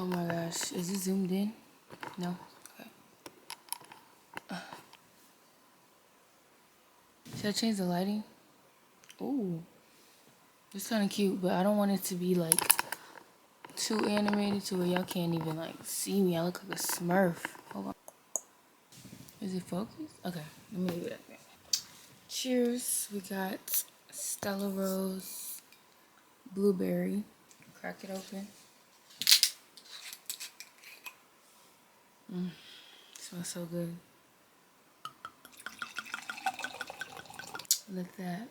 Oh my gosh, is it zoomed in? No? Okay. Should I change the lighting? Ooh. It's kind of cute, but I don't want it to be like too animated to where y'all can't even like see me. I look like a smurf. Hold on. Is it focused? Okay, let me leave it at that. Cheers. We got Stella Rose Blueberry. Crack it open. Smells so good. Let that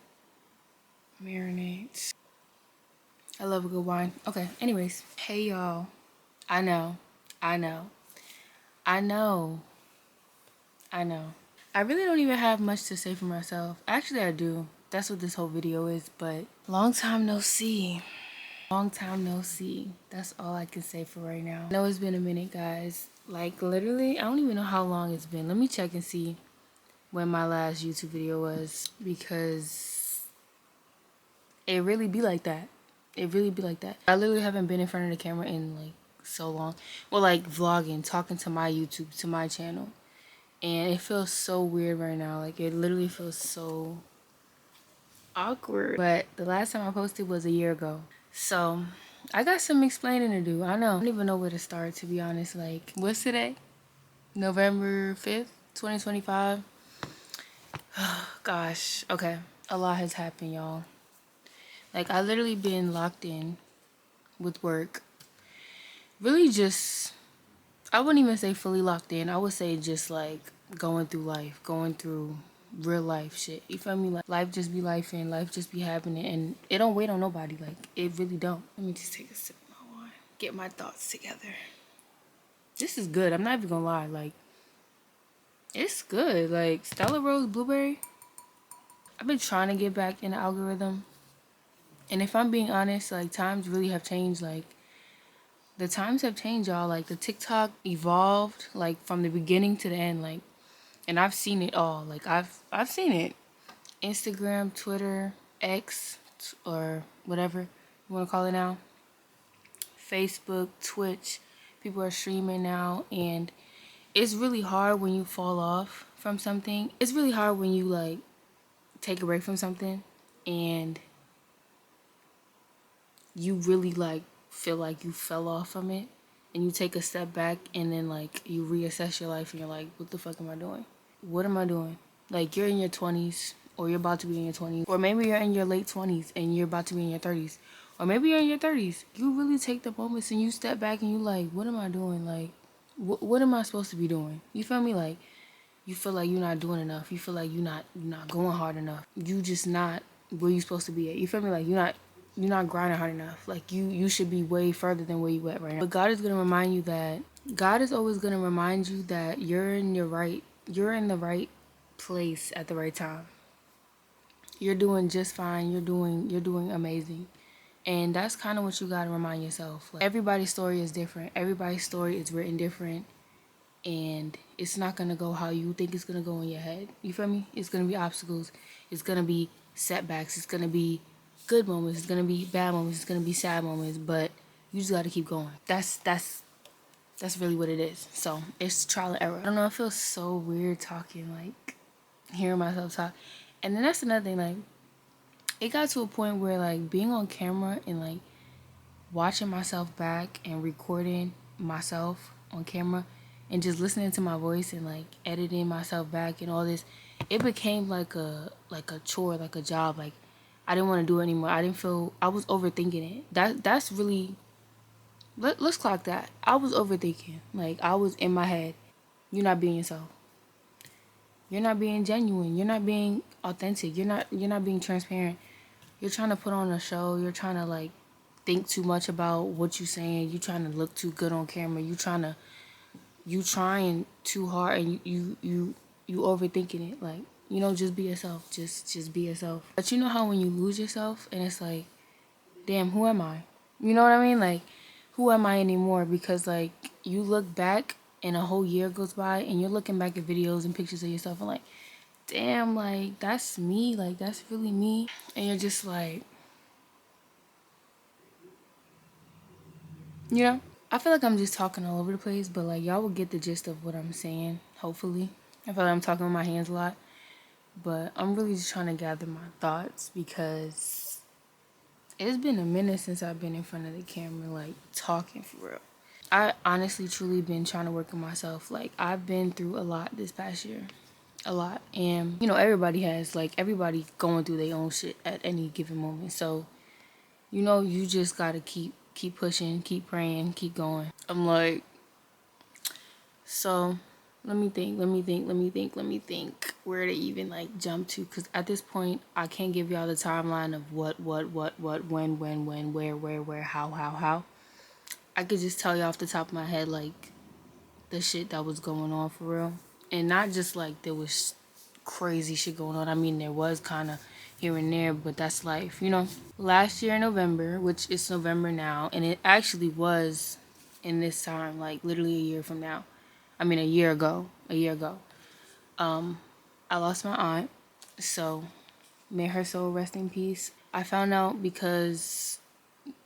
marinate. I love a good wine. Okay, anyways. Hey y'all. I know. I know. I know. I know. I really don't even have much to say for myself. Actually, I do. That's what this whole video is, but long time no see. Long time no see. That's all I can say for right now. I know it's been a minute, guys. Like, literally, I don't even know how long it's been. Let me check and see when my last YouTube video was, because it really be like that. It really be like that. I literally haven't been in front of the camera in, like, so long. Well, like, vlogging, talking to my YouTube, to my channel. And it feels so weird right now. Like, it literally feels so awkward. But the last time I posted was a year ago. So, I got some explaining to do. I know. I don't even know where to start, to be honest. Like, what's today? November 5th, 2025. Gosh. Okay. A lot has happened, y'all. Like, I literally been locked in with work. Really just, I wouldn't even say fully locked in. I would say just, like, going through life. Going through real life shit. You feel me? Like, life just be life and life just be happening. And it don't wait on nobody. Like, it really don't. Let me just take a sip of my wine. Get my thoughts together. This is good. I'm not even gonna lie. Like, it's good. Like, Stella Rose Blueberry. I've been trying to get back in the algorithm. And if I'm being honest, like, times really have changed. Like, the times have changed, y'all. Like, the TikTok evolved, like, from the beginning to the end. Like, and I've seen it all. Like, I've seen it. Instagram, Twitter, X, or whatever you want to call it now. Facebook, Twitch. People are streaming now. And it's really hard when you fall off from something. It's really hard when you, like, take a break from something and you really, like, feel like you fell off from it, and you take a step back and then, like, you reassess your life and you're like, what the fuck am I doing? What am I doing? Like, you're in your 20s, or you're about to be in your 20s, or maybe you're in your late 20s and you're about to be in your 30s, or maybe you're in your 30s. You really take the moments and you step back and you like, what am I doing? Like, what am I supposed to be doing? You feel me? Like, you feel like you're not doing enough. You feel like you're not going hard enough. You just not where you supposed to be at. You feel me? Like, you're not grinding hard enough. Like, you should be way further than where you at right now. But God is gonna remind you that God is always gonna remind you that you're in the right place at the right time. You're doing just fine. You're doing amazing. And that's kind of what you gotta remind yourself. Like, everybody's story is different. Everybody's story is written different. And it's not gonna go how you think it's gonna go in your head. You feel me? It's gonna be obstacles. It's gonna be setbacks. It's gonna be good moments. It's gonna be bad moments. It's gonna be sad moments. But you just gotta keep going. That's really what it is. So it's trial and error. I don't know. It feels so weird talking, like, hearing myself talk. And then that's another thing. Like, it got to a point where, like, being on camera and, like, watching myself back and recording myself on camera and just listening to my voice and, like, editing myself back and all this, it became like a chore, like a job. Like, I didn't want to do it anymore. I didn't feel, I was overthinking it. That's really, let's clock that. I was overthinking. Like, I was in my head. You're not being yourself. You're not being genuine. You're not being authentic. You're not being transparent. You're trying to put on a show. You're trying to, like, think too much about what you're saying. You trying to look too good on camera. You trying too hard, and you overthinking it. Like, just be yourself. Just be yourself. But you know how when you lose yourself and it's like, damn, who am I? You know what I mean? Like, who am I anymore? Because, like, you look back and a whole year goes by and you're looking back at videos and pictures of yourself and like, damn, like, that's me. Like, that's really me. And you're just like, I feel like I'm just talking all over the place, but like y'all will get the gist of what I'm saying, hopefully. I feel like I'm talking with my hands a lot, but I'm really just trying to gather my thoughts because it's been a minute since I've been in front of the camera, like talking for real. I honestly, truly been trying to work on myself. Like, I've been through a lot this past year. A lot. And, you know, everybody has, like, everybody going through their own shit at any given moment. So, you know, you just gotta keep pushing, keep praying, keep going. I'm like, so let me think where to even like jump to, because at this point I can't give y'all the timeline of what, when, where, how. I could just tell you off the top of my head like the shit that was going on for real. And not just like there was crazy shit going on. I mean, there was kind of here and there, but that's life, you know? Last year in November, which is November now, and it actually was in this time, like literally a year from now. I mean, a year ago. I lost my aunt, so may her soul rest in peace. I found out because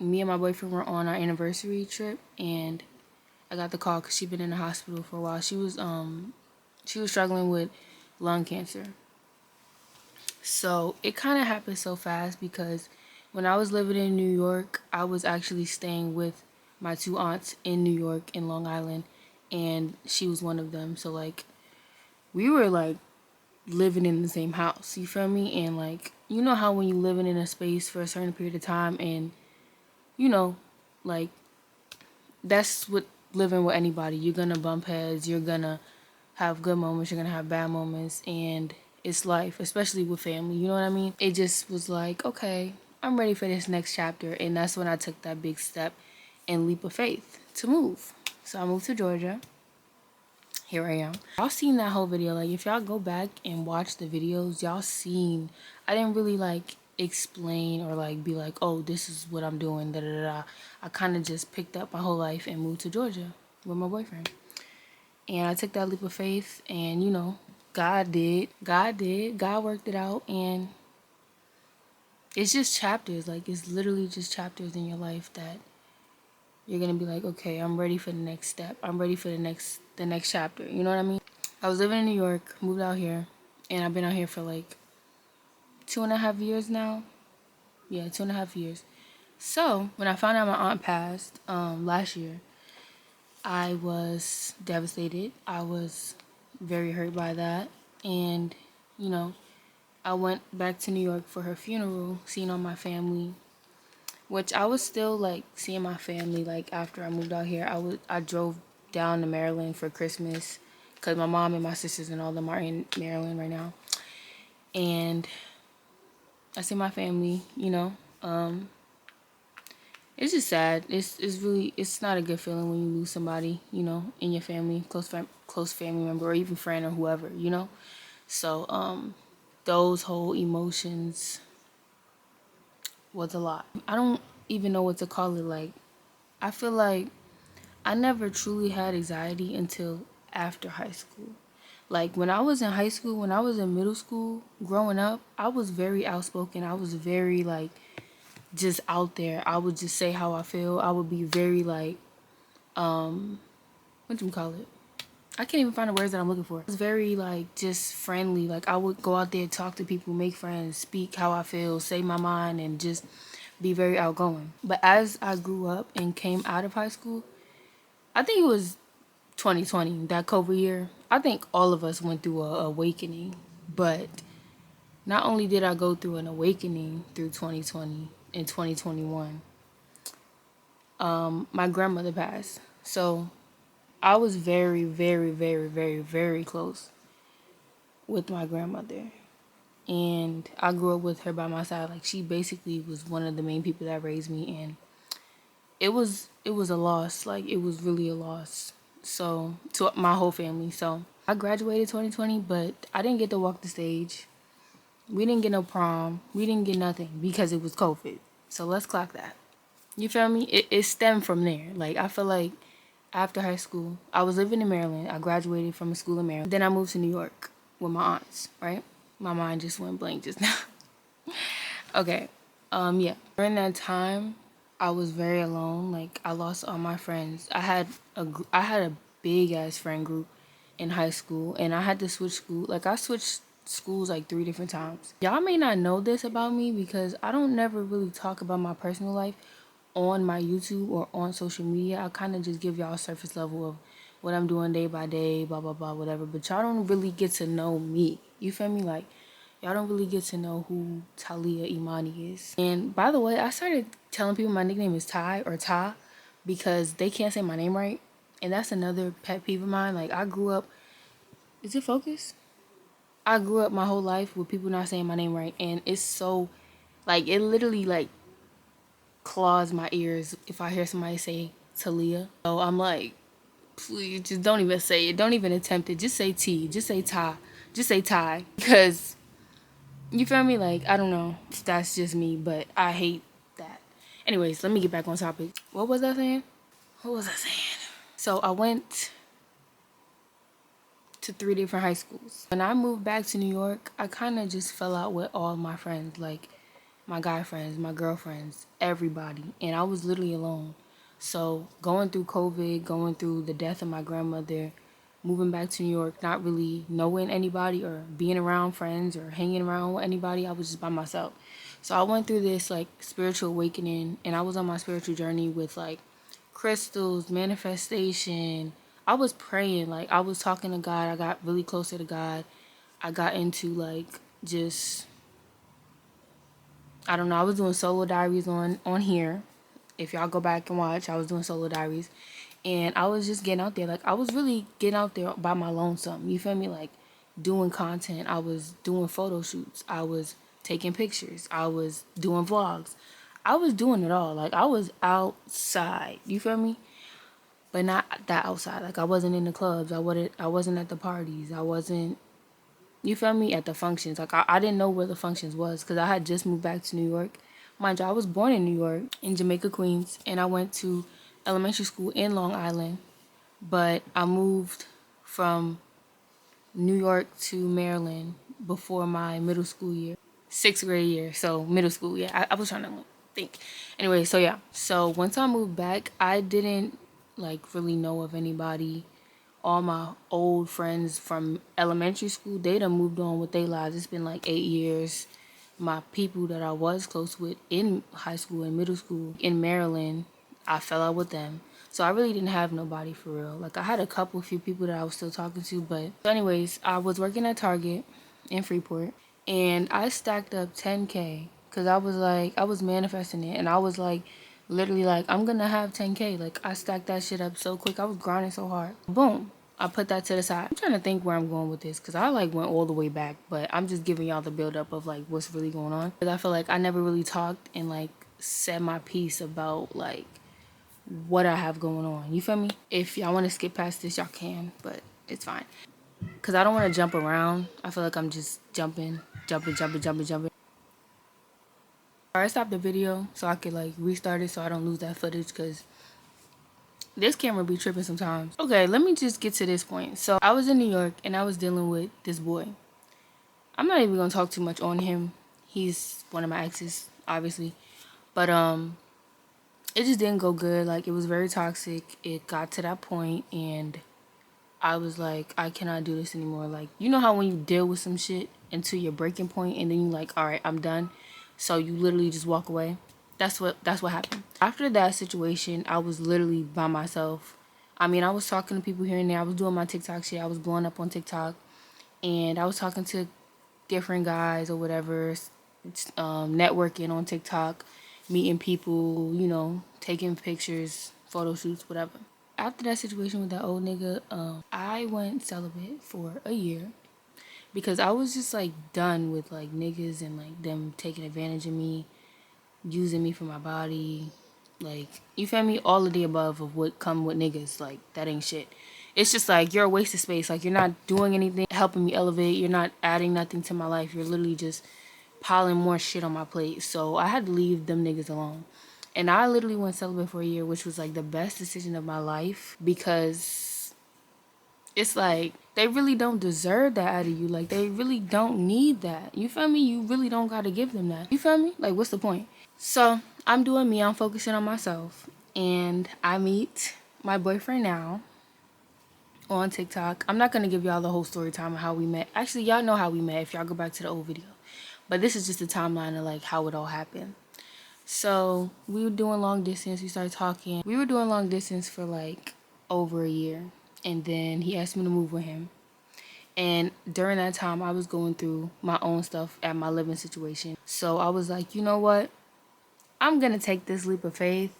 me and my boyfriend were on our anniversary trip, and I got the call because she'd been in the hospital for a while. She was struggling with lung cancer. So it kind of happened so fast because when I was living in New York, I was actually staying with my two aunts in New York, in Long Island, and she was one of them. So like we were like living in the same house, you feel me? And like, you know how when you living in a space for a certain period of time, and you know, like that's what living with anybody, you're gonna bump heads, you're gonna have good moments, you're gonna have bad moments, and it's life, especially with family, you know what I mean? It just was like, okay, I'm ready for this next chapter, and that's when I took that big step and leap of faith to move. So I moved to Georgia. Here I am. Y'all seen that whole video. Like, if y'all go back and watch the videos, y'all seen, I didn't really like explain or like be like, oh, this is what I'm doing, da da da da. I kind of just picked up my whole life and moved to Georgia with my boyfriend. And I took that leap of faith, and you know, God did. God worked it out, and it's just chapters. Like, it's literally just chapters in your life that you're gonna be like, okay, I'm ready for the next step. I'm ready for the next chapter. You know what I mean? I was living in New York, moved out here, and I've been out here for like 2.5 years now. Yeah, 2.5 years. So when I found out my aunt passed last year, I was devastated. I was very hurt by that, and you know, I went back to New York for her funeral, seeing all my family, which I was still like seeing my family. Like, after I moved out here, I drove down to Maryland for Christmas because my mom and my sisters and all them are in Maryland right now, and I see my family, you know. It's just sad. It's really, it's not a good feeling when you lose somebody, you know, in your family, close family member, or even friend or whoever, you know. So those whole emotions was a lot. I don't even know what to call it. Like, I feel like I never truly had anxiety until after high school. Like, when I was in high school, when I was in middle school, growing up, I was very outspoken. I was very like just out there. I would just say how I feel. I would be very like, what do you call it? I can't even find the words that I'm looking for. I was very like just friendly. Like, I would go out there, talk to people, make friends, speak how I feel, say my mind, and just be very outgoing. But as I grew up and came out of high school, I think it was 2020, that COVID year. I think all of us went through a awakening. But not only did I go through an awakening through 2020 and 2021, my grandmother passed. So I was very, very, very, very, very close with my grandmother. And I grew up with her by my side. Like, she basically was one of the main people that raised me, and it was a loss. Like, it was really a loss. So, to my whole family. So I graduated 2020, but I didn't get to walk the stage. We didn't get no prom. We didn't get nothing because it was COVID. So let's clock that. You feel me? It stemmed from there. Like, I feel like after high school, I was living in Maryland. I graduated from a school in Maryland. Then I moved to New York with my aunts, right? My mind just went blank just now. Okay. Yeah. During that time, I was very alone. Like I lost all my friends. I had a big ass friend group in high school, and I had to switch school. Like I switched schools like 3 different times. Y'all may not know this about me because I don't never really talk about my personal life on my YouTube or on social media. I kind of just give y'all a surface level of what I'm doing day by day, blah blah blah, whatever. But y'all don't really get to know me. You feel me? Like y'all don't really get to know who Talia Imani is. And by the way, I started telling people my nickname is Ty or Ta because they can't say my name right. And that's another pet peeve of mine. Like I grew up, is it focused? I grew up my whole life with people not saying my name right, and it's so like it literally like claws my ears if I hear somebody say Talia. So I'm like, please just don't even say it. Don't even attempt it. Just say T. Just say Ty. Just say Ty. Because you feel me? Like, I don't know. That's just me, but I hate that. Anyways, let me get back on topic. What was I saying? What was I saying? So I went to 3 different high schools. When I moved back to New York, I kind of just fell out with all my friends, like my guy friends, my girlfriends, everybody. And I was literally alone. So going through COVID, going through the death of my grandmother, moving back to New York, not really knowing anybody or being around friends or hanging around with anybody, I was just by myself. So I went through this like spiritual awakening, and I was on my spiritual journey with like crystals, manifestation. I was praying, like I was talking to God. I got really closer to God. I got into like just I don't know. I was doing solo diaries on here. If y'all go back and watch, I was doing solo diaries, and I was just getting out there. Like I was really getting out there by my lonesome. You feel me? Like doing content. I was doing photo shoots. I was taking pictures. I was doing vlogs. I was doing it all. Like I was outside. You feel me? But not that outside. Like I wasn't in the clubs. I wasn't at the parties. I wasn't, you feel me, at the functions. Like I didn't know where the functions was because I had just moved back to New York. Mind you, I was born in New York, in Jamaica, Queens, and I went to elementary school in Long Island. But I moved from New York to Maryland before my middle school year, 6th grade year. So middle school, yeah. I was trying to think. Anyway, so yeah. So once I moved back, I didn't like really know of anybody. All my old friends from elementary school, they done moved on with their lives. It's been like 8 years. My people that I was close with in high school and middle school in Maryland, I fell out with them. So I really didn't have nobody for real. Like I had few people that I was still talking to, but so anyways, I was working at Target in Freeport, and I stacked up 10K because I was manifesting it, and I was like literally like I'm gonna have 10K. Like I stacked that shit up so quick. I was grinding so hard. Boom. I put that to the side. I'm trying to think where I'm going with this because I like went all the way back, but I'm just giving y'all the build up of like what's really going on. Because I feel like I never really talked and like said my piece about like what I have going on. You feel me? If y'all want to skip past this, y'all can, but it's fine. Because I don't want to jump around. I feel like I'm just jumping. I stopped the video so I could like restart it so I don't lose that footage because this camera be tripping sometimes. Okay, let me just get to this point. So I was in New York and I was dealing with this boy. I'm not even gonna talk too much on him. He's one of my exes, obviously. But it just didn't go good. Like it was very toxic. It got to that point and I was like, I cannot do this anymore. Like, you know how when you deal with some shit until your breaking point and then you like, all right, I'm done. So you literally just walk away. That's what happened. After that situation, I was literally by myself. I mean, I was talking to people here and there. I was doing my TikTok shit. I was blowing up on TikTok, and I was talking to different guys or whatever, networking on TikTok, meeting people, taking pictures, photo shoots, whatever. After that situation with that old nigga, I went celibate for a year because I was just like done with like niggas and like them taking advantage of me, using me for my body, like you feel me, all of the above of what come with niggas. Like that ain't shit. It's just like you're a waste of space. Like you're not doing anything helping me elevate. You're not adding nothing to my life. You're literally just piling more shit on my plate. So I had to leave them niggas alone. And I literally went celibate for a year, which was like the best decision of my life because it's like they really don't deserve that out of you. Like, they really don't need that. You feel me? You really don't gotta give them that. You feel me? Like, what's the point? So I'm doing me. I'm focusing on myself, and I meet my boyfriend now on TikTok. I'm not gonna give y'all the whole story time of how we met. Actually, y'all know how we met if y'all go back to the old video. But this is just a timeline of like how it all happened. So we were doing long distance. We started talking. We were doing long distance for like over a year, and then he asked me to move with him. And during that time, I was going through my own stuff at my living situation. So I was like, you know what? I'm gonna take this leap of faith.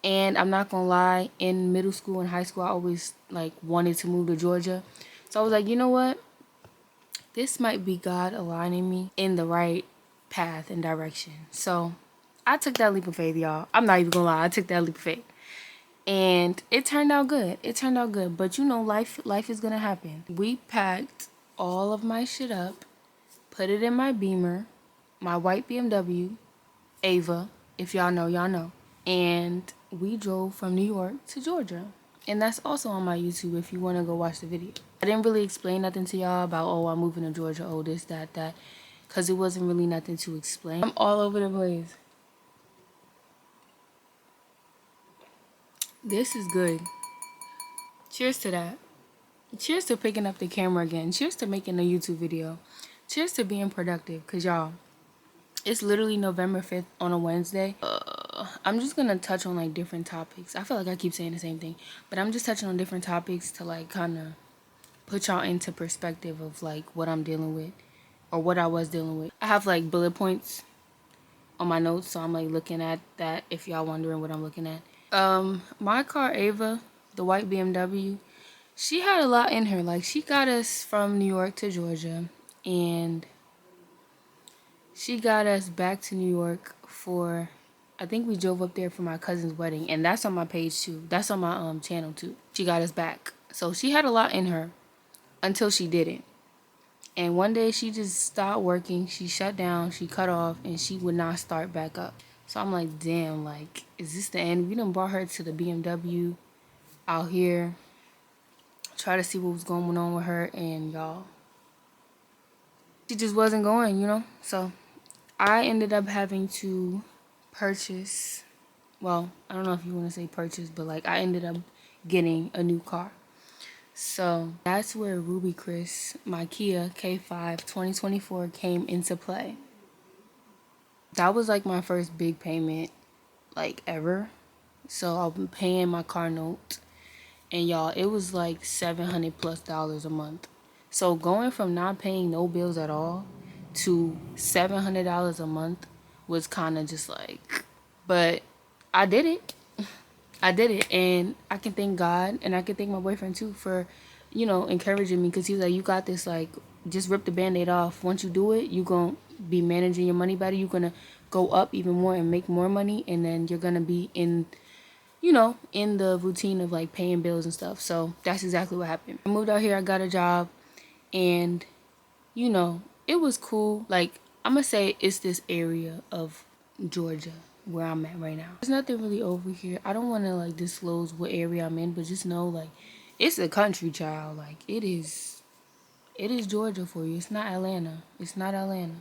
And I'm not gonna lie, in middle school and high school, I always like wanted to move to Georgia. So I was like, you know what? This might be God aligning me in the right path and direction. So I took that leap of faith, y'all. I'm not even gonna lie, I took that leap of faith. And it turned out good. It turned out good. But you know, life is gonna happen. We packed all of my shit up, put it in my Beamer, my white BMW, Ava. If y'all know, y'all know. And we drove from New York to Georgia. And that's also on my YouTube if you want to go watch the video. I didn't really explain nothing to y'all about, oh, I'm moving to Georgia, oh, this, that. Because it wasn't really nothing to explain. I'm all over the place. This is good. Cheers to that. Cheers to picking up the camera again. Cheers to making a YouTube video. Cheers to being productive. Because, y'all, it's literally November 5th on a Wednesday. I'm just gonna touch on like different topics. I feel like I keep saying the same thing, but I'm just touching on different topics to like kind of put y'all into perspective of like what I'm dealing with or what I was dealing with. I have like bullet points on my notes, so I'm like looking at that if y'all wondering what I'm looking at. My car, Ava, the white BMW, she had a lot in her. Like, she got us from New York to Georgia, and she got us back to New York for, I think we drove up there for my cousin's wedding, and that's on my page too. That's on my channel too. She got us back. So she had a lot in her until she didn't. And one day she just stopped working. She shut down, she cut off, and she would not start back up. So I'm like, damn, like, is this the end? We done brought her to the BMW out here, try to see what was going on with her, and y'all, she just wasn't going, you know? So I ended up having to purchase, well, I don't know if you want to say purchase, but like I ended up getting a new car. So that's where Ruby Chris, my Kia K5 2024 came into play. That was like my first big payment like ever. So I've been paying my car note, and y'all, it was like $700+ a month. So going from not paying no bills at all to $700 a month was kind of just like, but I did it. I did it, and I can thank God, and I can thank my boyfriend too for, you know, encouraging me, because he was like, you got this, like, just rip the band-aid off. Once you do it, you're going to be managing your money better. You're going to go up even more and make more money, and then you're going to be in, you know, in the routine of, like, paying bills and stuff. So that's exactly what happened. I moved out here, I got a job, and, you know, it was cool. Like, I'm going to say it's this area of Georgia where I'm at right now. There's nothing really over here. I don't want to like disclose what area I'm in, but just know like it's a country, child. Like it is Georgia for you. It's not Atlanta. It's not Atlanta.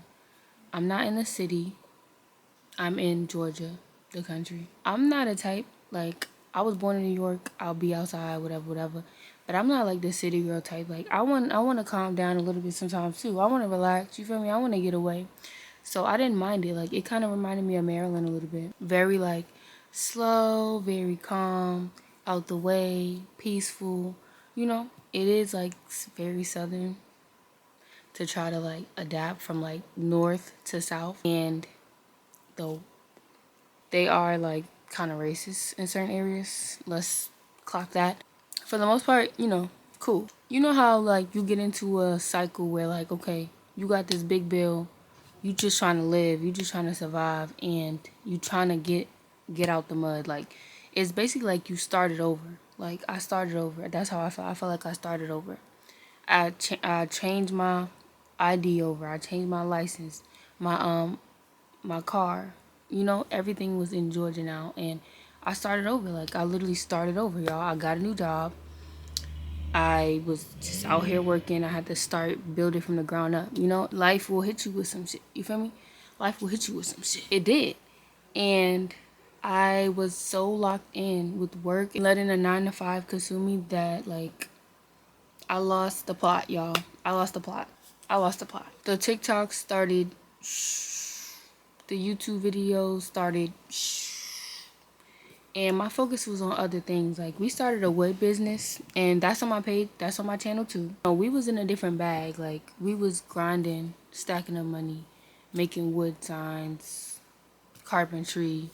I'm not in the city. I'm in Georgia, the country. I'm not a type, like, I was born in New York, I'll be outside, whatever. But I'm not like the city girl type. Like I want to calm down a little bit sometimes too. I want to relax, you feel me? I want to get away. So I didn't mind it. Like, it kind of reminded me of Maryland a little bit. Very, like, slow, very calm, out the way, peaceful. You know, it is, like, very southern to try to, like, adapt from, like, north to south. And, though, they are, like, kind of racist in certain areas. Let's clock that. For the most part, you know, cool. You know how, like, you get into a cycle where, like, okay, you got this big bill, you just trying to live, you just trying to survive, and you trying to get out the mud. Like, it's basically like you started over. Like, I started over. That's how I felt. I felt like I started over. I changed my ID over. I changed my license, my car. You know, everything was in Georgia now, and I started over. Like, I literally started over, y'all. I got a new job. I was just out here working. I had to start building from the ground up. You know, life will hit you with some shit. You feel me? Life will hit you with some shit. It did. And I was so locked in with work and letting a 9 to 5 consume me that, like, I lost the plot, y'all. I lost the plot. I lost the plot. The TikTok started. The YouTube videos started. And my focus was on other things. Like, we started a wood business, and that's on my page, that's on my channel too. We was in a different bag. Like, we was grinding, stacking up money, making wood signs, carpentry,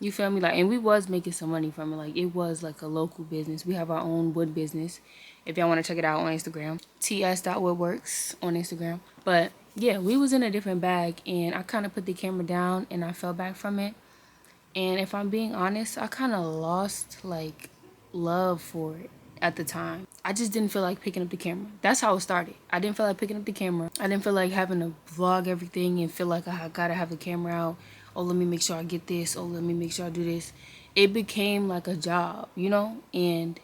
you feel me? Like, and we was making some money from it. Like, it was like a local business. We have our own wood business. If y'all want to check it out on Instagram, ts.woodworks on Instagram. But yeah, we was in a different bag, and I kind of put the camera down and I fell back from it. And if I'm being honest, I kind of lost, like, love for it at the time. I just didn't feel like picking up the camera. That's how it started. I didn't feel like picking up the camera. I didn't feel like having to vlog everything and feel like I gotta have the camera out. Oh, let me make sure I get this. Oh, let me make sure I do this. It became like a job, you know? And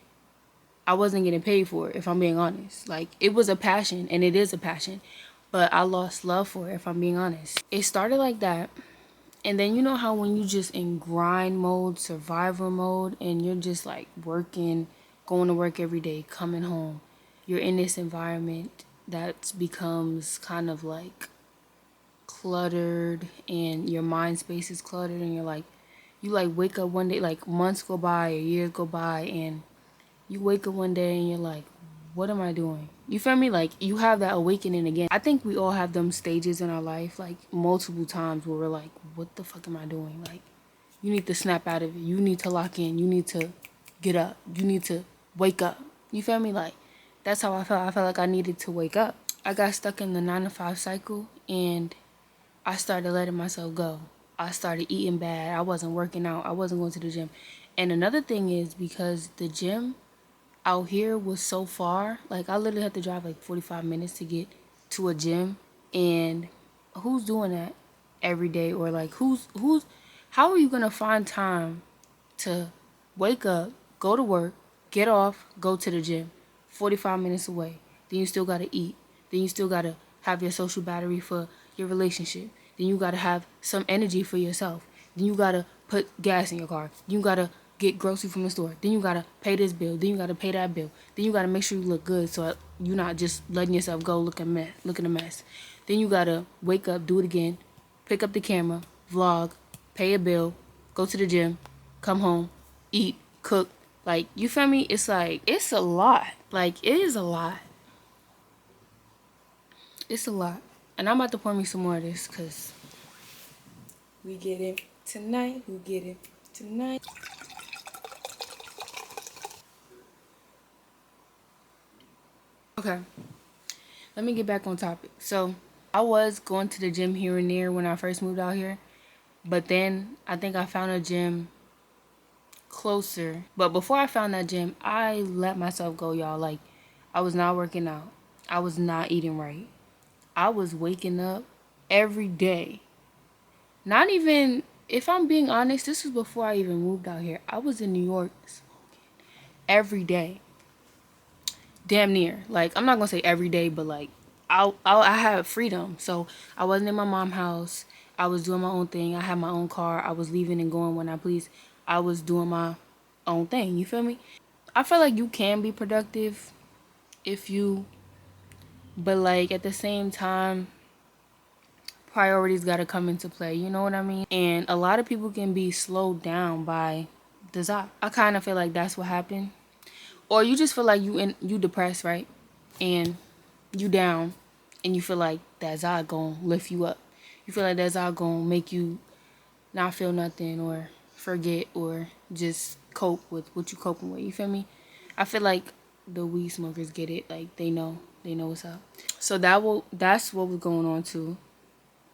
I wasn't getting paid for it, if I'm being honest. Like, it was a passion, and it is a passion. But I lost love for it, if I'm being honest. It started like that. And then, you know how when you just in grind mode, survivor mode, and you're just like working, going to work every day, coming home, you're in this environment that becomes kind of like cluttered, and your mind space is cluttered, and you're like, you like wake up one day, like months go by or years go by, and you wake up one day and you're like, what am I doing? You feel me? Like, you have that awakening again. I think we all have them stages in our life, like multiple times, where we're like, what the fuck am I doing? Like, you need to snap out of it. You need to lock in. You need to get up. You need to wake up. You feel me? Like, that's how I felt. I felt like I needed to wake up. I got stuck in the 9 to 5 cycle, and I started letting myself go. I started eating bad. I wasn't working out. I wasn't going to the gym. And another thing is, because the gym out here was so far, like, I literally had to drive like 45 minutes to get to a gym. And who's doing that every day? Or like, how are you gonna find time to wake up, go to work, get off, go to the gym, 45 minutes away? Then you still gotta eat. Then you still gotta have your social battery for your relationship. Then you gotta have some energy for yourself. Then you gotta put gas in your car. You gotta get groceries from the store. Then you gotta pay this bill. Then you gotta pay that bill. Then you gotta make sure you look good, so you're not just letting yourself go looking a mess. Then you gotta wake up, do it again, pick up the camera, vlog, pay a bill, go to the gym, come home, eat, cook. Like, you feel me? It's like, it's a lot. Like, it is a lot. It's a lot. And I'm about to pour me some more of this, because we get it tonight. We get it tonight. Okay, let me get back on topic. So, I was going to the gym here and there when I first moved out here. But then, I think I found a gym closer. But before I found that gym, I let myself go, y'all. Like, I was not working out. I was not eating right. I was waking up every day. Not even, if I'm being honest, this was before I even moved out here. I was in New York every day. Damn near. Like, I'm not gonna say every day, but like, I had freedom. So I wasn't in my mom's house. I was doing my own thing. I had my own car. I was leaving and going when I pleased. I was doing my own thing. You feel me? I feel like you can be productive if you, but like, at the same time, priorities gotta come into play. You know what I mean? And a lot of people can be slowed down by desire. I kind of feel like that's what happened. Or you just feel like you depressed, right? And you down, and you feel like that Zod gonna lift you up. You feel like that Zod gonna make you not feel nothing, or forget, or just cope with what you coping with. You feel me? I feel like the weed smokers get it. Like, they know what's up. So that's what was going on too.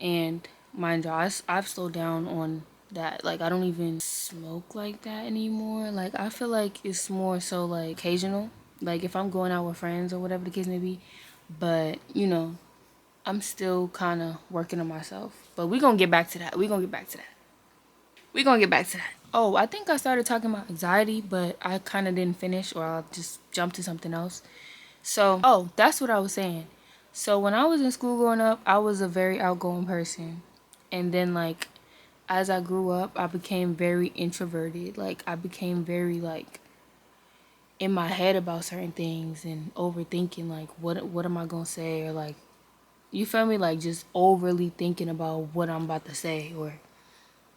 And mind you, I've slowed down on that. Like, I don't even smoke like that anymore. Like, I feel like it's more so like occasional, like if I'm going out with friends or whatever the case may be. But, you know, I'm still kind of working on myself. But we're gonna get back to that. We're gonna get back to that. Oh, I think I started talking about anxiety, but I kind of didn't finish, or I'll just jump to something else. So, oh, that's what I was saying. So when I was in school growing up, I was a very outgoing person. And then like as I grew up, I became very introverted. Like I became very like in my head about certain things and overthinking like what am I going to say, or like you feel me, like just overly thinking about what I'm about to say, or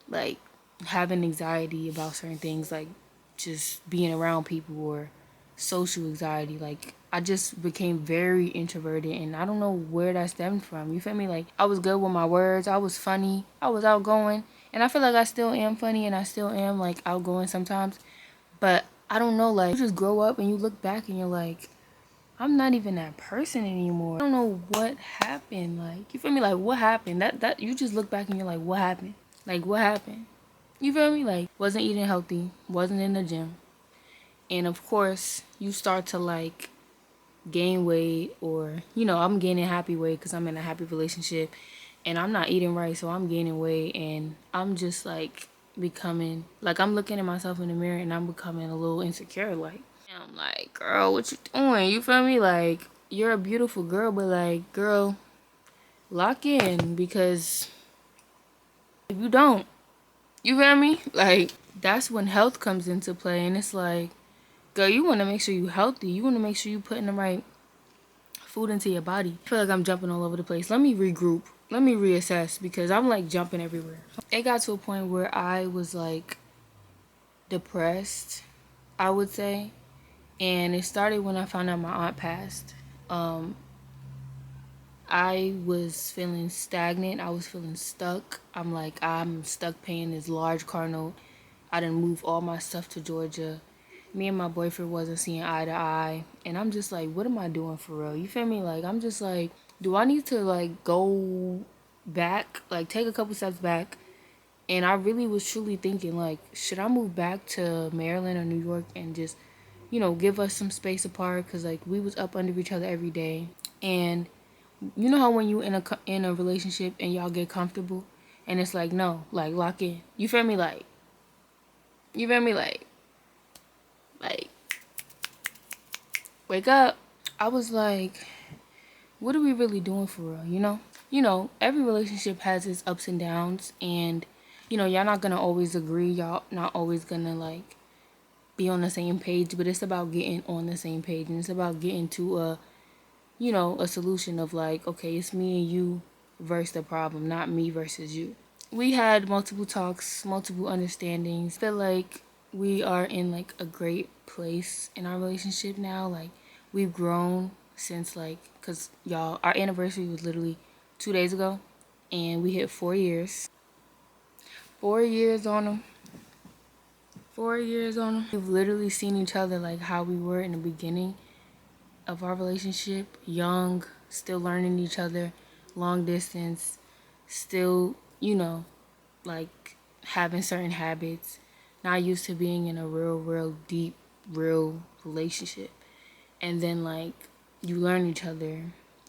like having anxiety about certain things, like just being around people, or social anxiety. Like I just became very introverted, and I don't know where that stemmed from. You feel me? Like I was good with my words, I was funny, I was outgoing, and I feel like I still am funny and I still am like outgoing sometimes. But I don't know, like you just grow up and you look back and you're like, I'm not even that person anymore. I don't know what happened. Like, you feel me? Like, what happened? That you just look back and you're like, what happened? Like, what happened? You feel me? Like, wasn't eating healthy, wasn't in the gym. And of course, you start to like gain weight, or, you know, I'm gaining happy weight because I'm in a happy relationship and I'm not eating right. So I'm gaining weight and I'm just like becoming, like, I'm looking at myself in the mirror and I'm becoming a little insecure. Like, and I'm like, girl, what you doing? You feel me? Like, you're a beautiful girl, but like, girl, lock in, because if you don't, you feel me? Like, that's when health comes into play. And it's like, girl, you want to make sure you healthy. You want to make sure you putting the right food into your body. I feel like I'm jumping all over the place. Let me regroup. Let me reassess, because I'm like jumping everywhere. It got to a point where I was like depressed, I would say. And it started when I found out my aunt passed. Um, I was feeling stagnant. I was feeling stuck. I'm like, I'm stuck paying this large car note. I done moved all my stuff to Georgia. Me and my boyfriend wasn't seeing eye to eye. And I'm just like, what am I doing for real? You feel me? Like, I'm just like, do I need to like go back? Like, take a couple steps back. And I really was truly thinking, like, should I move back to Maryland or New York and just, you know, give us some space apart? Because like we was up under each other every day. And you know how when you in a relationship and y'all get comfortable and it's like, no, like, lock in. You feel me? Like, you feel me? Like wake up. I was like, what are we really doing for real? You know, every relationship has its ups and downs, and you know, y'all not gonna always agree. Y'all not always gonna like be on the same page, but it's about getting on the same page, and it's about getting to a, you know, a solution of like, okay, it's me and you versus the problem, not me versus you. We had multiple talks, multiple understandings. I feel like we are in like a great place in our relationship now. Like, we've grown since like, cause y'all, our anniversary was literally 2 days ago, and we hit 4 years. 4 years on them. 4 years on them. We've literally seen each other like how we were in the beginning of our relationship, young, still learning each other, long distance, still, you know, like having certain habits, not used to being in a real deep, real relationship. And then like you learn each other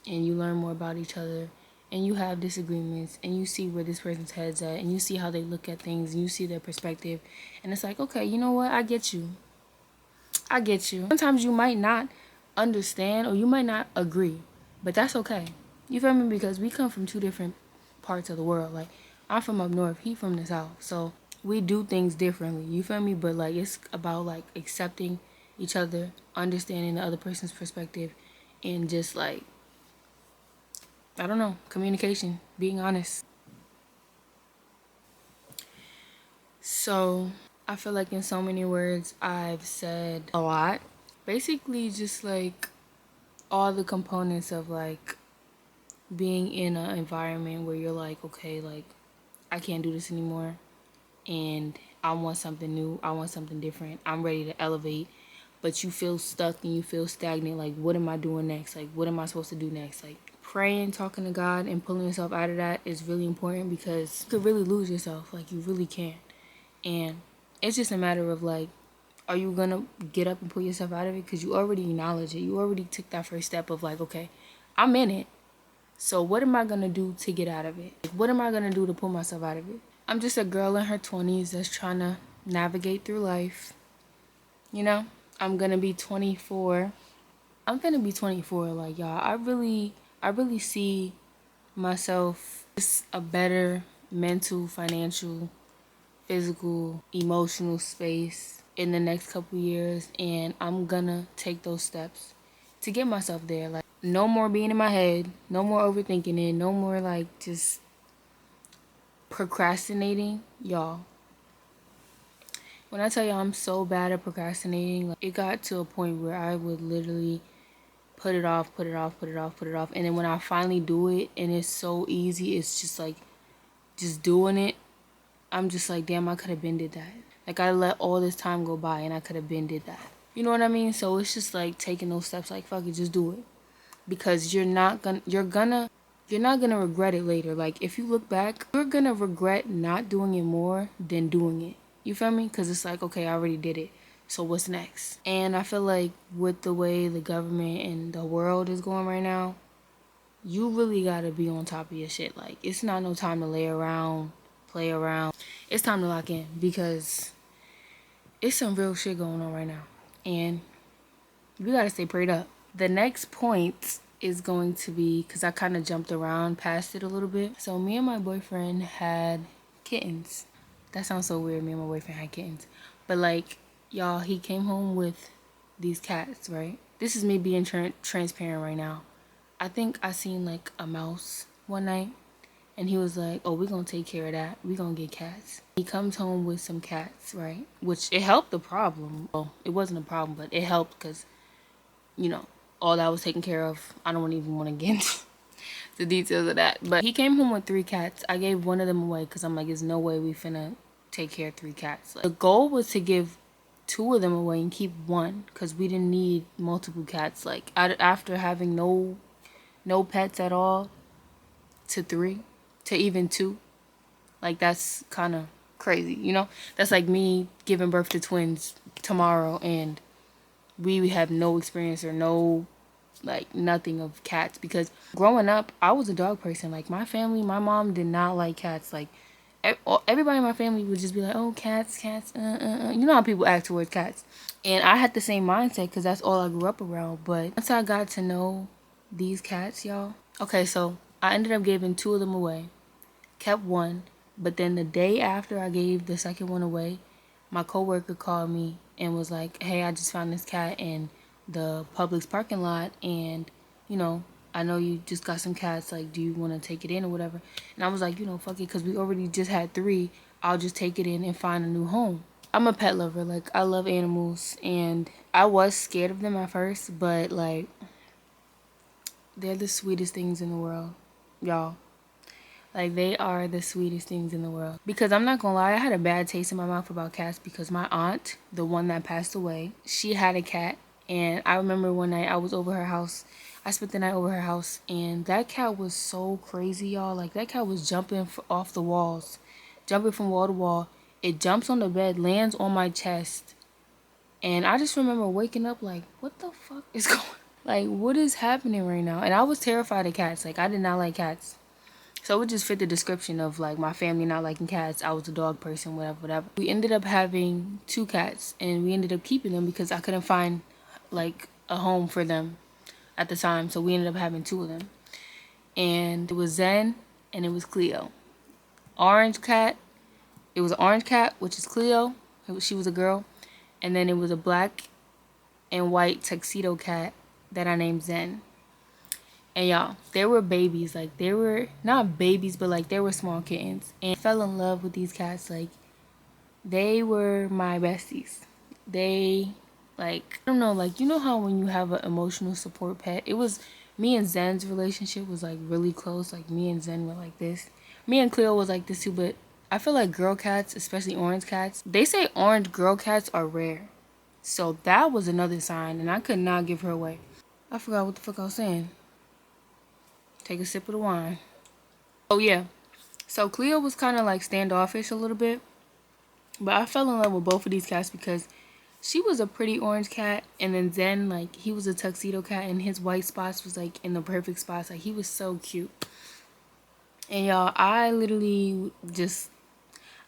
and you learn more about each other, and you have disagreements and you see where this person's head's at and you see how they look at things and you see their perspective, and it's like, okay, you know what, I get you. I get you. Sometimes you might not understand or you might not agree, but that's okay. You feel me? Because we come from two different parts of the world. Like, I'm from up north, he from the south. So we do things differently. You feel me? But like, it's about like accepting each other, understanding the other person's perspective, and just like, I don't know, communication, being honest. So I feel like in so many words I've said a lot. Basically just like all the components of like being in an environment where you're like, okay, like I can't do this anymore, and I want something new, I want something different, I'm ready to elevate, but you feel stuck and you feel stagnant. Like, what am I doing next? Like, what am I supposed to do next? Like, praying, talking to God, and pulling yourself out of that is really important, because you could really lose yourself. Like, you really can. And it's just a matter of like, are you gonna get up and pull yourself out of it? Because you already acknowledge it. You already took that first step of like, okay, I'm in it. So what am I gonna do to get out of it? Like, what am I gonna do to pull myself out of it? I'm just a girl in her 20s that's trying to navigate through life. You know, I'm gonna be 24. I'm gonna be 24. Like, y'all, I really see myself just a better mental, financial, physical, emotional space in the next couple years, and I'm gonna take those steps to get myself there. Like, no more being in my head, no more overthinking it, no more like just procrastinating. Y'all, when I tell you I'm so bad at procrastinating, like, it got to a point where I would literally put it off, put it off, put it off, put it off, and then when I finally do it and it's so easy, it's just like just doing it. I'm just like, damn, I could have been did that. Like, I let all this time go by and I could have been did that. You know what I mean? So it's just like taking those steps, like, fuck it, just do it. Because you're not gonna regret it later. Like, if you look back, you're gonna regret not doing it more than doing it. You feel me? Because it's like, okay, I already did it. So what's next? And I feel like with the way the government and the world is going right now, you really gotta be on top of your shit. Like, it's not no time to lay around, play around. It's time to lock in because it's some real shit going on right now. And we gotta stay prayed up. The next point is going to be, because I kind of jumped around past it a little bit. So me and my boyfriend had kittens. That sounds so weird, me and my boyfriend had kittens. But like, y'all, he came home with these cats, right? This is me being transparent right now. I think I seen like a mouse one night, and he was like, oh, we're gonna take care of that. We're gonna get cats. He comes home with some cats, right? Which it helped the problem. Well, it wasn't a problem, but it helped because, you know, all that was taken care of. I don't even want to get into the details of that. But he came home with 3 cats. I gave one of them away because I'm like, there's no way we finna take care of 3 cats. Like, the goal was to give 2 of them away and keep one because we didn't need multiple cats. Like, after having no pets at all, to 3, to even 2, like, that's kind of crazy, you know? That's like me giving birth to twins tomorrow and we have no experience or no, like, nothing of cats. Because growing up, I was a dog person. Like, my family, my mom did not like cats. Like, everybody in my family would just be like, oh, cats, you know how people act towards cats. And I had the same mindset because that's all I grew up around. But once I got to know these cats, y'all, okay, so I ended up giving 2 of them away, kept one, but then the day after I gave the second one away, my coworker called me and was like, hey, I just found this cat in the Publix parking lot, and, you know, I know you just got some cats, like, do you want to take it in or whatever? And I was like, you know, fuck it, because we already just had 3. I'll just take it in and find a new home. I'm a pet lover. Like, I love animals, and I was scared of them at first, but, like, they're the sweetest things in the world, y'all. Like, they are the sweetest things in the world. Because I'm not gonna lie, I had a bad taste in my mouth about cats because my aunt, the one that passed away, she had a cat. And I remember one night I was over her house. I spent the night over her house, and that cat was so crazy, y'all. Like, that cat was jumping off the walls, jumping from wall to wall. It jumps on the bed, lands on my chest. And I just remember waking up like, what the fuck is going on? Like, what is happening right now? And I was terrified of cats. Like, I did not like cats. So it just fit the description of, like, my family not liking cats. I was a dog person, whatever, whatever. We ended up having 2 cats, and we ended up keeping them because I couldn't find, like, a home for them at the time. So we ended up having 2 of them. And it was Zen, and it was Cleo. Orange cat. It was an orange cat, which is Cleo. She was a girl. And then it was a black and white tuxedo cat that I named Zen. And y'all, they were babies. Like, they were not babies, but like, they were small kittens. And I fell in love with these cats. Like, they were my besties. They, like, I don't know, like, you know how when you have an emotional support pet, it was me and Zen's relationship was like really close. Like, me and Zen were like this. Me and Cleo was like this too, but I feel like girl cats, especially orange cats, they say orange girl cats are rare. So that was another sign, and I could not give her away. I forgot what the fuck I was saying. Take a sip of the wine. Oh, yeah. So Cleo was kind of like standoffish a little bit. But I fell in love with both of these cats because she was a pretty orange cat. And then Zen, like, he was a tuxedo cat. And his white spots was, like, in the perfect spots. Like, he was so cute. And y'all, I literally just,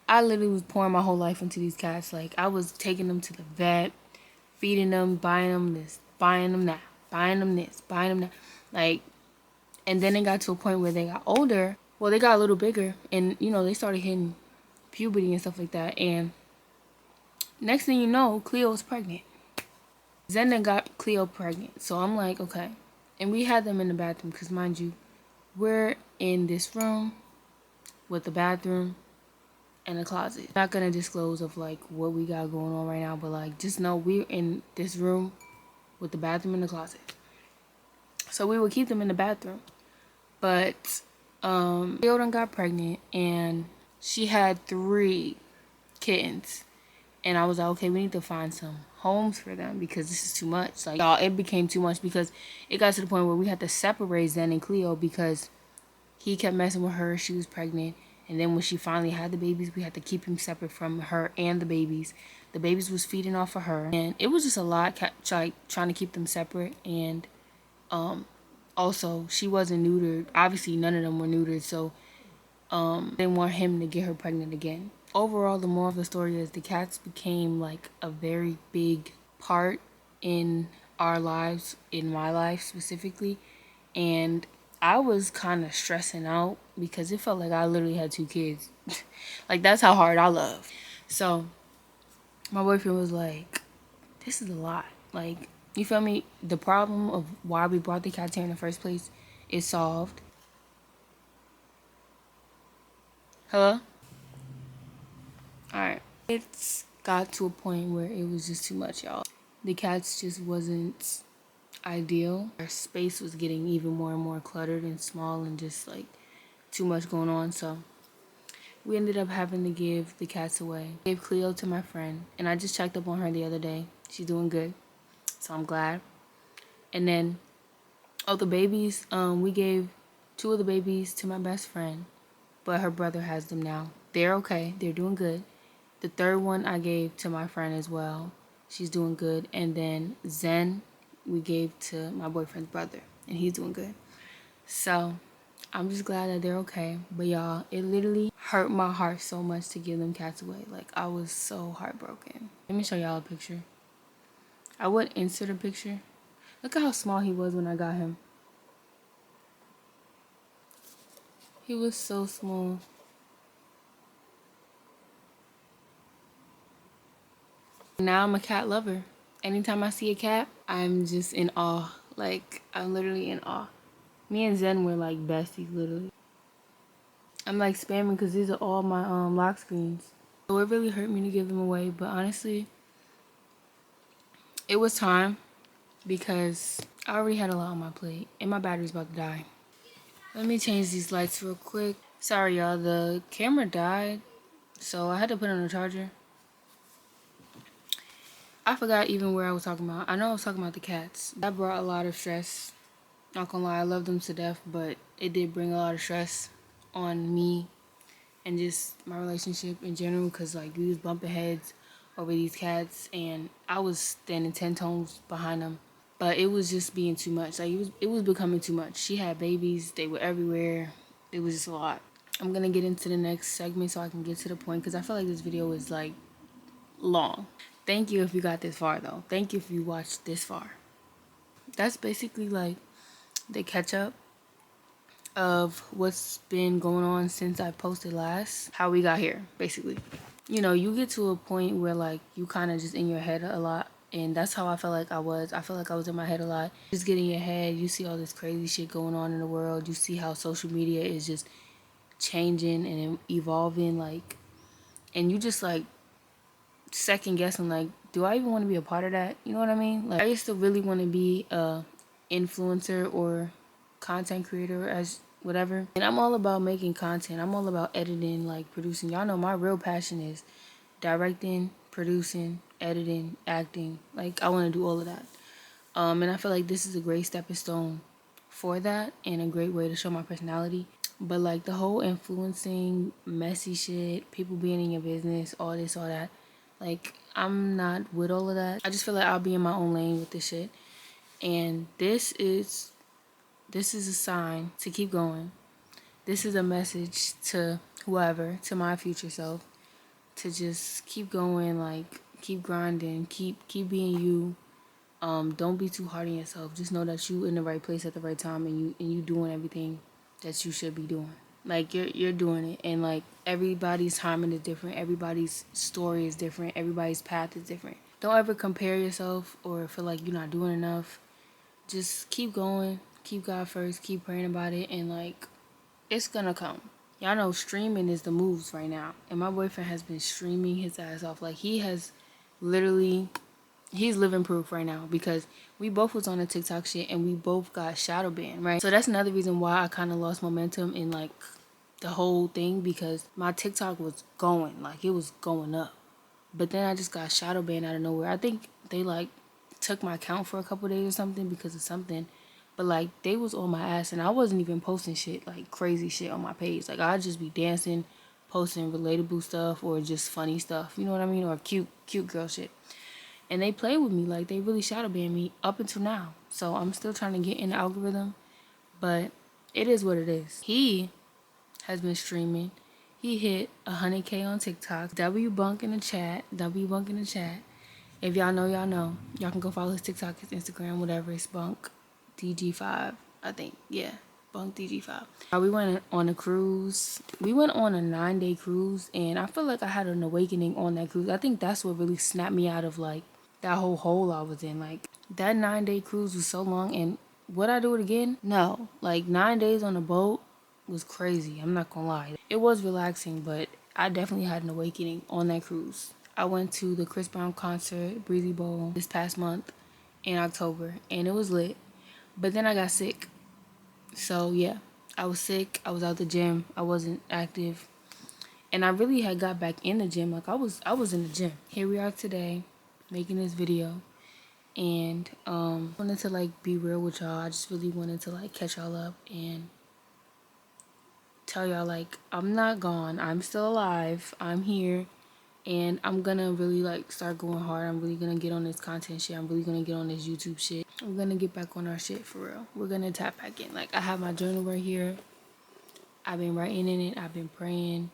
I literally was pouring my whole life into these cats. Like, I was taking them to the vet, feeding them, buying them this, buying them that, buying them this, buying them that. Like, and then it got to a point where they got older. Well, they got a little bigger, and you know, they started hitting puberty and stuff like that. And next thing you know, Cleo was pregnant. Zenda got Cleo pregnant. So I'm like, okay. And we had them in the bathroom because, mind you, we're in this room with the bathroom and a closet. Not gonna disclose of like what we got going on right now, but like just know we're in this room with the bathroom and the closet. So we would keep them in the bathroom. But Cleo done got pregnant and she had 3 kittens. And I was like, okay, we need to find some homes for them because this is too much. Like, y'all, it became too much because it got to the point where we had to separate Zen and Cleo because he kept messing with her. She was pregnant. And then when she finally had the babies, we had to keep him separate from her and the babies. The babies was feeding off of her. And it was just a lot, like, trying to keep them separate. And also, she wasn't neutered. Obviously, none of them were neutered. So, didn't want him to get her pregnant again. Overall, the moral of the story is the cats became like a very big part in our lives, in my life specifically. And I was kind of stressing out because it felt like I literally had 2 kids. Like, that's how hard I love. So my boyfriend was like, this is a lot. Like, you feel me? The problem of why we brought the cats here in the first place is solved. Hello? Alright. It's got to a point where it was just too much, y'all. The cats just wasn't ideal. Our space was getting even more and more cluttered and small and just like too much going on. So we ended up having to give the cats away. I gave Cleo to my friend and I just checked up on her the other day. She's doing good. So I'm glad. And then the babies, we gave 2 of the babies to my best friend, but her brother has them now. They're okay. They're doing good. The 3rd one I gave to my friend as well. She's doing good. And then Zen, we gave to my boyfriend's brother, and he's doing good. So I'm just glad that they're okay. But y'all, it literally hurt my heart so much to give them cats away. Like, I was so heartbroken. Let me show y'all a picture. I would insert a picture. Look at how small he was when I got him. He was so small. Now I'm a cat lover. Anytime I see a cat, I'm just in awe. Like, I'm literally in awe. Me and Zen were like besties, literally. I'm like spamming because these are all my lock screens. So it really hurt me to give them away, but honestly, it was time because I already had a lot on my plate and my battery's about to die. Let me change these lights real quick. Sorry, y'all, the camera died, so I had to put it on a charger. I forgot even where I was talking about. I know I was talking about the cats. That brought a lot of stress. Not gonna lie, I love them to death, but it did bring a lot of stress on me and just my relationship in general, because like we was bumping heads over these cats and I was standing 10 toes behind them, but it was just being too much. Like, it was becoming too much. She had babies, they were everywhere. It was just a lot. I'm gonna get into the next segment so I can get to the point, because I feel like this video is like long. Thank you if you got this far though. Thank you if you watched this far. That's basically like the catch up of what's been going on since I posted last. How we got here, basically. You know, you get to a point where like you kind of just in your head a lot. And that's how I felt like I was. I felt like I was in my head a lot. Just get in your head. You see all this crazy shit going on in the world. You see how social media is just changing and evolving. Like, and you just like second guessing, like, do I even want to be a part of that? You know what I mean? Like, I used to really want to be a influencer or content creator, as whatever. And I'm all about making content. I'm all about editing, like producing. Y'all know my real passion is directing, producing, editing, acting. Like, I want to do all of that. And I feel like this is a great stepping stone for that and a great way to show my personality. But like the whole influencing, messy shit, people being in your business, all this, all that, like, I'm not with all of that. I just feel like I'll be in my own lane with this shit. And this is a sign to keep going. This is a message to whoever, to my future self. to just keep going, like keep grinding, keep being you. Don't be too hard on yourself. Just know that you in the right place at the right time, and you doing everything that you should be doing. Like you're doing it, and like everybody's timing is different. Everybody's story is different. Everybody's path is different. Don't ever compare yourself or feel like you're not doing enough. Just keep going. Keep God first. Keep praying about it, and like it's gonna come. Y'all know streaming is the moves right now, and my boyfriend has been streaming his ass off. Like he has literally, he's living proof right now, because we both was on the TikTok shit and we both got shadow banned, right? So that's another reason why I kind of lost momentum in like the whole thing, because my TikTok was going, like it was going up. But then I just got shadow banned out of nowhere. I think they like took my account for a couple days or something because of something. But like they was on my ass, and I wasn't even posting shit like crazy shit on my page. Like I'd just be dancing, posting relatable stuff or just funny stuff, you know what I mean? Or cute girl shit. And they play with me, like they really shadow ban me up until now. So I'm still trying to get in the algorithm, but it is what it is. He has been streaming. He hit 100K on TikTok. W Bunk in the chat. W Bunk in the chat. If y'all know, y'all know. Y'all can go follow his TikTok, his Instagram, whatever. It's Bunk DG5, I think. Yeah, Bunk DG5. We went on a cruise. We went on a 9-day cruise, and I feel like I had an awakening on that cruise. I think that's what really snapped me out of like that whole hole I was in. Like that 9-day cruise was so long, and would I do it again? No. Like 9 days on a boat was crazy. I'm not gonna lie. It was relaxing, but I definitely had an awakening on that cruise. I went to the Chris Brown concert, Breezy Bowl, this past month in October, and it was lit. But then I got sick. So yeah, I was sick. I was out the gym. I wasn't active. And I really had got back in the gym. Like I was in the gym. Here we are today, making this video. And wanted to like be real with y'all. I just really wanted to like catch y'all up and tell y'all like I'm not gone. I'm still alive. I'm here, and I'm gonna really like start going hard. I'm really gonna get on this content shit. I'm really gonna get on this YouTube shit. We're gonna get back on our shit for real. We're gonna tap back in. Like I have my journal right here. I've been writing in it. I've been praying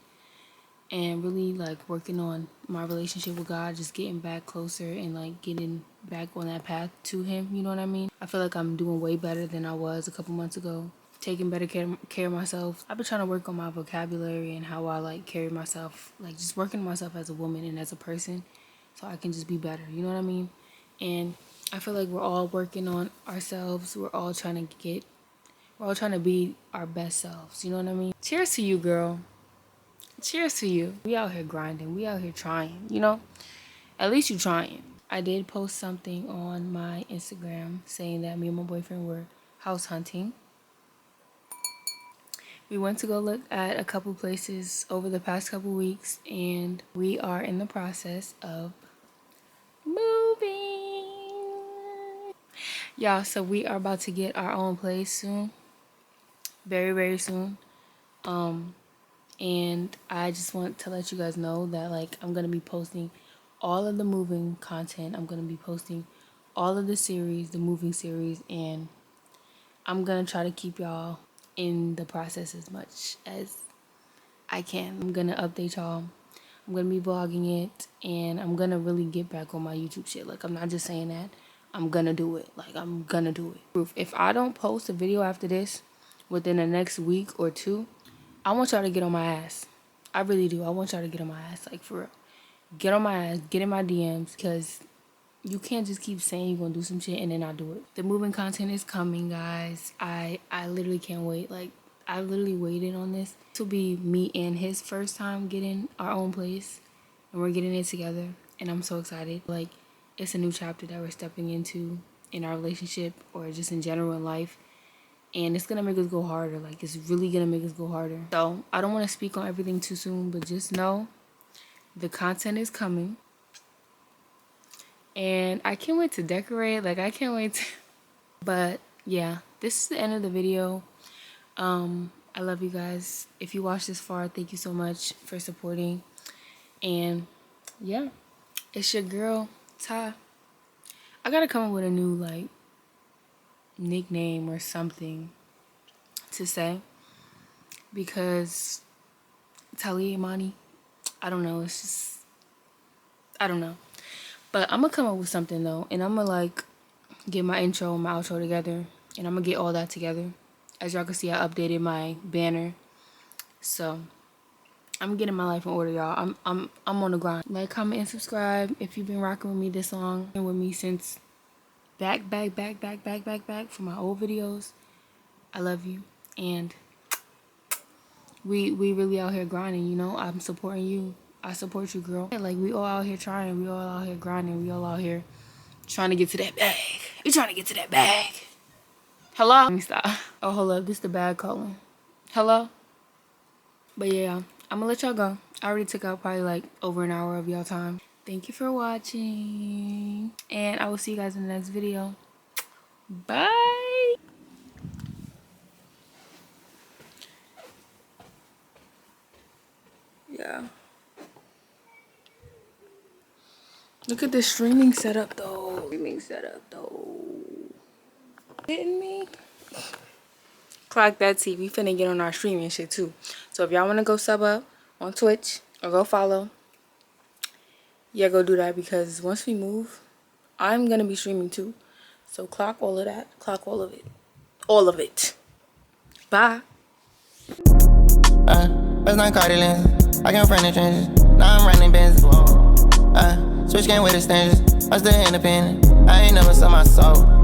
and really like working on my relationship with God, just getting back closer and like getting back on that path to him, you know what I mean? I feel like I'm doing way better than I was a couple months ago, taking better care of myself. I've been trying to work on my vocabulary and how I like carry myself, like just working on myself as a woman and as a person so I can just be better, you know what I mean? And I feel like we're all working on ourselves. We're all trying to be our best selves, you know what I mean? Cheers to you, girl. Cheers to you. We out here grinding. We out here trying, you know? At least you trying. I did post something on my Instagram saying that me and my boyfriend were house hunting. We went to go look at a couple places over the past couple weeks, and we are in the process of moving. Y'all, so we are about to get our own place soon. Very, very soon. And I just want to let you guys know that like I'm gonna be posting all of the moving content. I'm gonna be posting all of the series, the moving series, and I'm gonna try to keep y'all in the process as much as I can. I'm gonna update y'all. I'm gonna be vlogging it, and I'm gonna really get back on my YouTube shit. Like I'm not just saying that. I'm gonna do it. Like I'm gonna do it. If I don't post a video after this within the next week or two, I want y'all to get on my ass. I really do. I want y'all to get on my ass, like for real. Get on my ass, get in my DMs, because you can't just keep saying you're gonna do some shit and then not do it. The moving content is coming, guys. I literally can't wait. Like I literally waited on this. This will be me and his first time getting our own place, and we're getting it together, and I'm so excited. Like it's a new chapter that we're stepping into in our relationship or just in general in life. And it's gonna make us go harder. Like it's really gonna make us go harder. So I don't want to speak on everything too soon, but just know the content is coming, and I can't wait to decorate. Like I can't wait to but yeah, this is the end of the video. I love you guys. If you watched this far, thank you so much for supporting. And yeah, it's your girl Ty. I gotta come up with a new like nickname or something to say, because Talia Imani, I don't know, it's just I don't know. But I'm gonna come up with something though, and I'm gonna like get my intro and my outro together, and I'm gonna get all that together. As y'all can see, I updated my banner, so I'm getting my life in order, y'all. I'm on the grind. Like, comment, and subscribe if you've been rocking with me this long and with me since back for my old videos. I love you, and we really out here grinding, you know. I'm supporting you. I support you, girl. Like, we all out here trying. We all out here grinding. We all out here trying to get to that bag. We trying to get to that bag. Hello? Let me stop. Oh, hold up. This the bag calling. Hello? But yeah, I'm gonna let y'all go. I already took out probably like over an hour of y'all time. Thank you for watching, and I will see you guys in the next video. Bye. Yeah. Look at the streaming setup though. Hitting me? Clock that tea. We finna get on our streaming shit too. So if y'all wanna go sub up on Twitch or go follow, yeah, go do that, because once we move, I'm gonna be streaming too. So clock all of that. Clock all of it. All of it. Bye. First night Cardi lens, I came from the trenches. Now I'm running Benz. Switch game with the strangers. I'm still independent. I ain't never sold my soul.